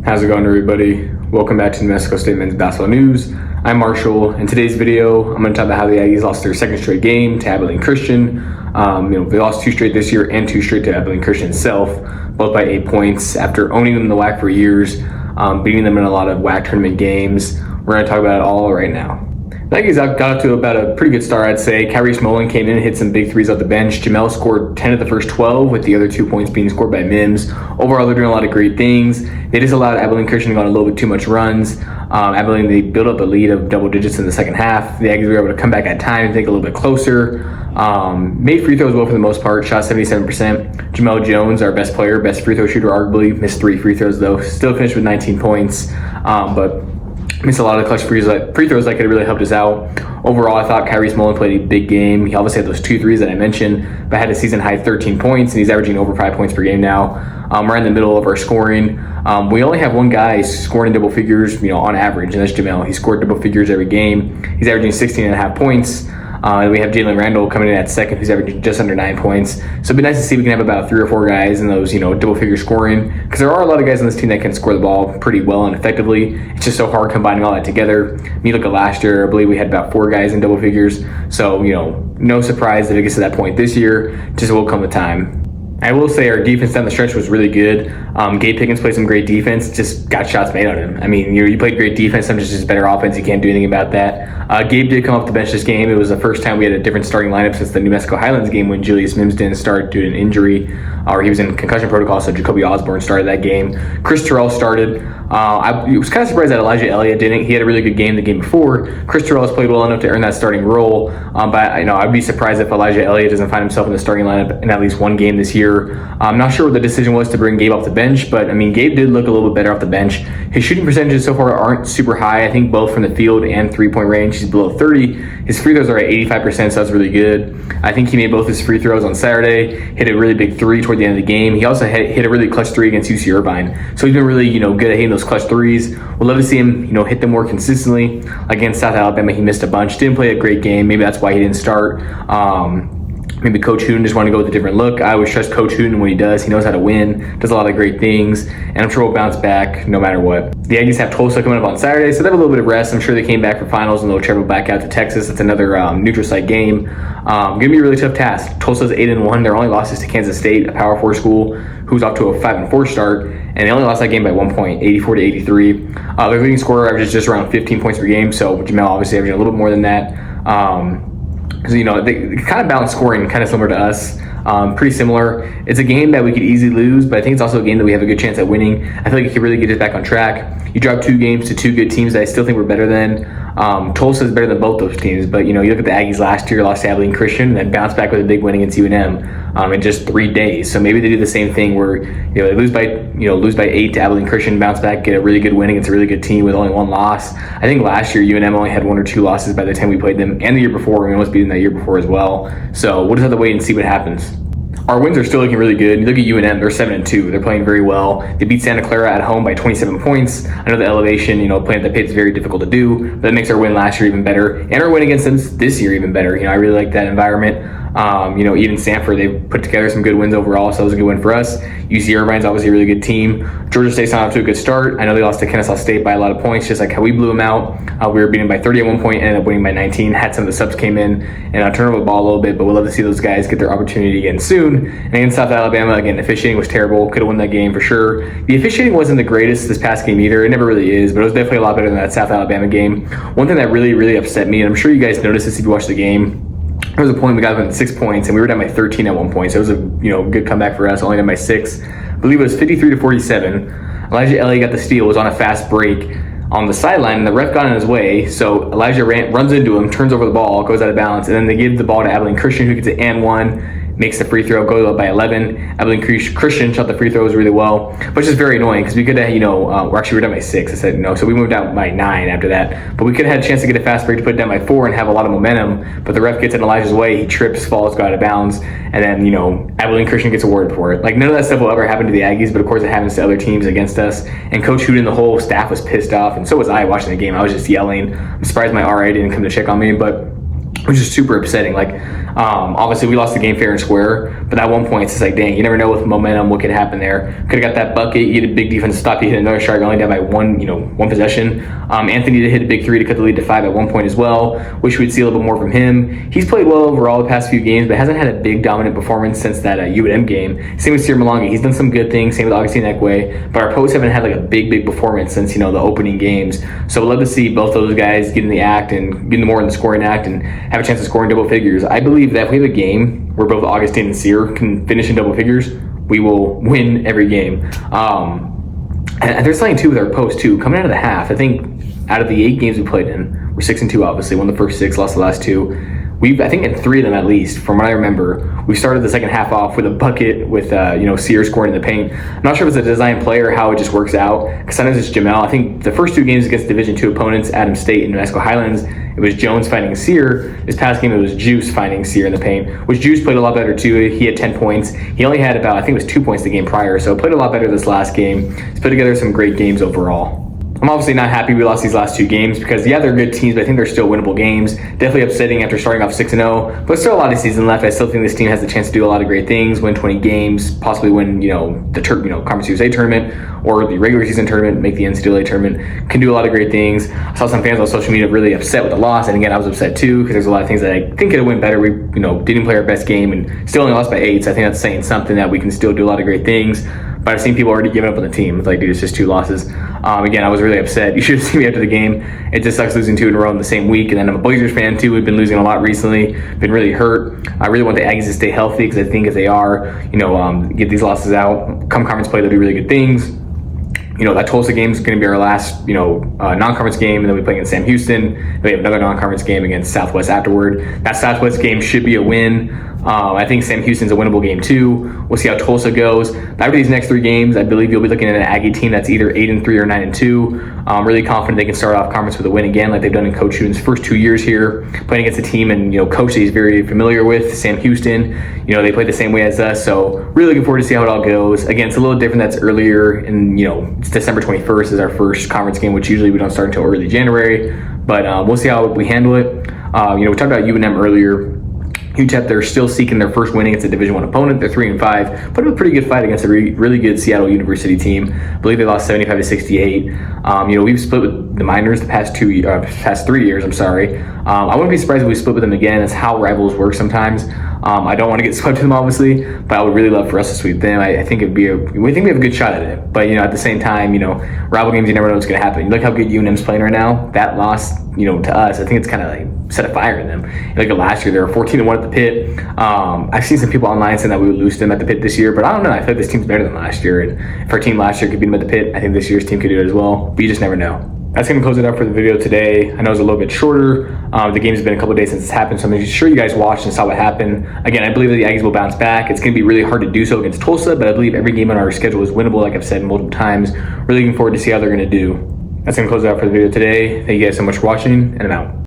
How's it going, everybody? Welcome back to New Mexico State Men's Basketball News. I'm Marshall. In today's video, I'm going to talk about how the Aggies lost their second straight game to Abilene Christian. They lost 2 straight this year and 2 straight to Abilene Christian itself, both by 8 points. After owning them in the WAC for years, beating them in a lot of WAC tournament games, we're going to talk about it all right now. The Aggies got up to about a pretty good start, I'd say. Kyrie Smolin came in and hit some big threes off the bench. Jamel scored 10 of the first 12, with the other 2 points being scored by Mims. Overall, they're doing a lot of great things. They just allowed Abilene Christian to go on a little bit too much runs. Abilene, they built up a lead of double digits in the second half. The Aggies were able to come back at times, think a little bit closer. Made free throws well for the most part, shot 77%. Jamel Jones, our best player, best free throw shooter arguably, missed 3 free throws though. Still finished with 19 points, but missed a lot of clutch free throws that could have really helped us out. Overall, I thought Kyrie Smolin played a big game. He obviously had those 2 threes that I mentioned, but had a season high 13 points, and he's averaging over 5 points per game now. We're in the middle of our scoring. We only have one guy scoring double figures, on average, and that's Jamel. He scored double figures every game. He's averaging 16.5 points. And we have Jalen Randall coming in at second, who's averaging just under 9 points. So it'd be nice to see we can have about 3 or 4 guys in those, double figure scoring, because there are a lot of guys on this team that can score the ball pretty well and effectively. It's just so hard combining all that together. When you look at last year, I believe we had about 4 guys in double figures. So, no surprise that it gets to that point this year. Just will come with time. I will say our defense down the stretch was really good. Gabe Pickens played some great defense, just got shots made on him. I mean, you played great defense, sometimes just better offense. You can't do anything about that. Gabe did come off the bench this game. It was the first time we had a different starting lineup since the New Mexico Highlands game when Julius Mims didn't start due to an injury, or he was in concussion protocol, so Jacoby Osborne started that game. Chris Terrell started. I was kind of surprised that Elijah Elliott didn't. He had a really good game the game before. Chris Terrell has played well enough to earn that starting role, but I'd be surprised if Elijah Elliott doesn't find himself in the starting lineup in at least one game this year. I'm not sure what the decision was to bring Gabe off the bench, but Gabe did look a little bit better off the bench. His shooting percentages so far aren't super high. I think both from the field and 3-point range, he's below 30. His free throws are at 85%, so that's really good. I think he made both his free throws on Saturday, hit a really big 3 toward the end of the game. He also hit a really clutch 3 against UC Irvine. So he's been really, good at hitting those clutch 3s. We'd love to see him, hit them more consistently. Against South Alabama, he missed a bunch. Didn't play a great game. Maybe that's why he didn't start. Maybe Coach Hooten just wanted to go with a different look. I always trust Coach Hooten when he does. He knows how to win, does a lot of great things, and I'm sure we'll bounce back no matter what. The Aggies have Tulsa coming up on Saturday, so they have a little bit of rest. I'm sure they came back for finals, and they'll travel back out to Texas. That's another neutral site game. Going to be a really tough task. Tulsa's 8-1. Their only loss is to Kansas State, a Power 4 school, who's off to a 5-4 start, and they only lost that game by 1 point, 84-83. Their leading scorer averages just around 15 points per game, so Jamel obviously averaging a little bit more than that. Because they kind of balance scoring, kind of similar to us. Pretty similar. It's a game that we could easily lose, but I think it's also a game that we have a good chance at winning. I feel like it could really get us back on track. You drop 2 games to 2 good teams that I still think we're better than. Tulsa is better than both those teams, but you look at the Aggies last year, lost to Abilene Christian, and then bounced back with a big win against UNM in just 3 days. So maybe they do the same thing where they lose by 8 to Abilene Christian, bounce back, get a really good win against a really good team with only 1 loss. I think last year UNM only had 1 or 2 losses by the time we played them, and the year before we almost beat them that year before as well. So we'll just have to wait and see what happens. Our wins are still looking really good. You look at UNM, they're 7-2. They're playing very well. They beat Santa Clara at home by 27 points. I know the elevation, playing at the pit is very difficult to do, but that makes our win last year even better, and our win against them this year even better. I really like that environment. Even Sanford, they put together some good wins overall, so that was a good win for us. UC Irvine's obviously a really good team. Georgia State's not off to a good start. I know they lost to Kennesaw State by a lot of points, just like how we blew them out. We were beaten by 30 at 1 point, ended up winning by 19. Had some of the subs came in and turned over the ball a little bit, but we'd love to see those guys get their opportunity again soon. And against South Alabama, again, the officiating was terrible. Could have won that game for sure. The officiating wasn't the greatest this past game either. It never really is, but it was definitely a lot better than that South Alabama game. One thing that really, really upset me, and I'm sure you guys noticed this if you watched the game, there was a point we got them 6 points, and we were down by 13 at 1 point. So it was a good comeback for us. Only down by 6. I believe it was 53-47. Elijah Elliott got the steal. Was on a fast break on the sideline, and the ref got in his way. So Elijah runs into him, turns over the ball, goes out of bounds, and then they give the ball to Abilene Christian, who gets it and 1. Makes the free throw, goes up by 11. Abilene Christian shot the free throws really well, but it's just very annoying because we could have, we're down by 6. I said no, so we moved down by 9 after that. But we could have had a chance to get a fast break to put it down by 4 and have a lot of momentum. But the ref gets in Elijah's way, he trips, falls, go out of bounds, and then Abilene Christian gets awarded for it. Like none of that stuff will ever happen to the Aggies, but of course it happens to other teams against us. And Coach Hooten, the whole staff was pissed off, and so was I watching the game. I was just yelling. I'm surprised my RA didn't come to check on me, but which is super upsetting. Like, Obviously, we lost the game fair and square, but at one point, it's just like, dang, you never know with momentum what could happen there. Could have got that bucket. You had a big defense stop. You hit another strike, only down by one possession. Anthony did hit a big three to cut the lead to 5 at one point as well. Wish we'd see a little bit more from him. He's played well overall the past few games, but hasn't had a big dominant performance since that UNM game. Same with Sierra Malonga. He's done some good things. Same with Augustine Ekwe, but our posts haven't had like a big performance since the opening games. So we'd love to see both those guys get in the act and get more in the scoring act and have a chance of scoring double figures. I believe that if we have a game where both Augustine and Sear can finish in double figures, we will win every game. And there's something too with our post too. Coming out of the half, I think out of the 8 games we played in, we're 6-2 obviously. Won the first 6, lost the last 2. I think in 3 of them at least, from what I remember, we started the second half off with a bucket with Sear scoring in the paint. I'm not sure if it's a design play or how it just works out, because sometimes it's Jamel. I think the first 2 games against Division II opponents, Adams State and New Mexico Highlands, it was Jones finding Sear. This past game, it was Juice finding Sear in the paint, which Juice played a lot better too. He had 10 points. He only had about, I think it was 2 points the game prior, so played a lot better this last game. He's put together some great games overall. I'm obviously not happy we lost these last 2 games because, yeah, they're good teams, but I think they're still winnable games. Definitely upsetting after starting off 6-0, but still a lot of season left. I still think this team has the chance to do a lot of great things, win 20 games, possibly win, the Conference USA tournament or the regular season tournament, make the NCAA tournament. Can do a lot of great things. I saw some fans on social media really upset with the loss, and again, I was upset too because there's a lot of things that I think could have went better. We, didn't play our best game and still only lost by 8, so I think that's saying something that we can still do a lot of great things. But I've seen people already giving up on the team. It's like, dude, it's just 2 losses. Again, I was really upset. You should have seen me after the game. It just sucks losing 2 in a row in the same week. And then I'm a Blazers fan too. We've been losing a lot recently. Been really hurt. I really want the Aggies to stay healthy because I think if they are, get these losses out, come conference play, they'll do really good things. That Tulsa game is going to be our last, non-conference game, and then we play against Sam Houston. Then we have another non-conference game against Southwest afterward. That Southwest game should be a win. I think Sam Houston's a winnable game too. We'll see how Tulsa goes. After these next 3 games, I believe you'll be looking at an Aggie team that's either 8-3 or 9-2. I'm really confident they can start off conference with a win again, like they've done in Coach Huden's first 2 years here, playing against a team and coach that he's very familiar with, Sam Houston. They play the same way as us, so really looking forward to see how it all goes. Again, it's a little different. That's earlier, and it's December 21st is our first conference game, which usually we don't start until early January. But we'll see how we handle it. We talked about UNM earlier. UTEP, they're still seeking their first win against a Division I opponent. They're 3-5, put up a pretty good fight against a really good Seattle University team. I believe they lost 75-68. We've split with the Miners the past 3 years. I wouldn't be surprised if we split with them again. It's how rivals work sometimes. I don't want to get swept to them, obviously, but I would really love for us to sweep them. I think we think we have a good shot at it. But at the same time, rival games, you never know what's going to happen. You look how good UNM's playing right now. That loss, to us, I think it's kind of like set a fire in them. Look at last year, they were 14-1 at the Pit. I've seen some people online saying that we would lose them at the Pit this year, but I don't know. I feel like this team's better than last year, and if our team last year could beat them at the Pit, I think this year's team could do it as well. But you just never know. That's going to close it up for the video today. I know it's a little bit shorter. The game's been a couple of days since it's happened, so I'm sure you guys watched and saw what happened. Again, I believe that the Aggies will bounce back. It's going to be really hard to do so against Tulsa, but I believe every game on our schedule is winnable, like I've said multiple times. Really looking forward to see how they're going to do. That's going to close it out for the video today. Thank you guys so much for watching, and I'm out.